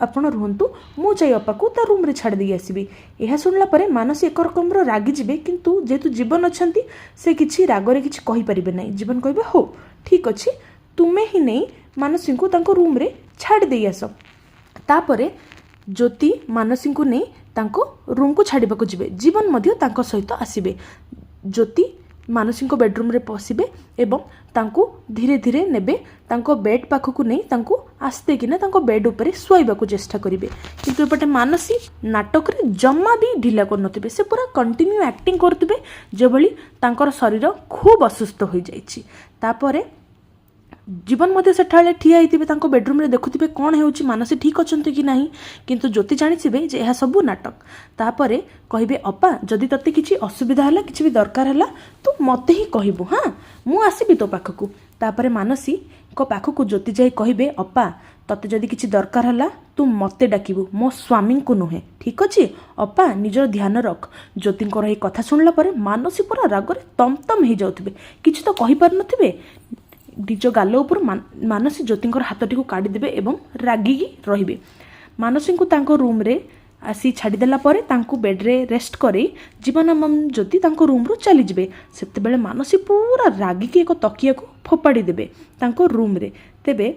ଆପଣ ରୁहतु मु जाई अपा को ता रूम रे छाड़ दे आसबि। यह शुणला परे मानसी एक रकम रागी जिबे किंतु जेतु जीवन अछंती से किछि रागरे किछि कहि परिबे नै। जीवन कहबे हो ठीक अछि तुमे ही नहीं मानसी को तांको रूम रे छाड़ दे आस। तापरे ज्योति मानसी को नहीं तांको रूम को छाड़िबा को जिबे। जीवन मध्य तांको सहित आसीबे। ज्योति मानसी को बेडरूम रे पसिबे एवं तांको धीरे धीरे नेबे तांको बेड पाखकु नहीं तांको आस्ते किना तांको बेड ऊपर सोइबा को चेष्टा करिवे। किंतु एपटे मानसी नाटक रे जम्मा भी ढिला कर नथिबे। से पूरा कंटिन्यू एक्टिंग करथिबे जेभली तांकर शरीर खूब असुस्थ हो जाइछि। तापरे जीवन मध्य सेठाले ठिया होइथिबे तांको बेडरूम रे देखुथिबे कोन हेउछि मानसी ठीक अछंती कि नाही। किंतु ज्योति जानिथिबे जे एहा सब नाटक। तापरे कहिबे अपा जदि तते किछि असुविधा हला किछि भी दरकार हला तू मते ही कहिबु हां मु आसीबी तो पाखकु। तापरे मानसी को पाखकु ज्योति जाई कहिबे अपा तते जदि किछि दरकार हला तू मते डाकिबु मो स्वामी को नुहे ठीक अछि अपा निजर ध्यान रख। ज्योतिंकर ए कथा सुनला परे मानसी पूरा रागरे तमतम हे जाउथिबे किछि तो कहि पार नथिबे। निज गाल उपर मानसी ज्योतिंकर हाथटी को काढ़ी देबे एवं रागिकी रहिबे। मानसी को तांको रूम रे आसी छाड़ीदेला परे तांको बेड रे रेस्ट करे जीवन एवं ज्योति तांको रूम रू चली जिबे। सेते बेले मानसी पूरा रागिकी एक तकिया को फोपाड़ी देबे तांको रूम रे। तेबे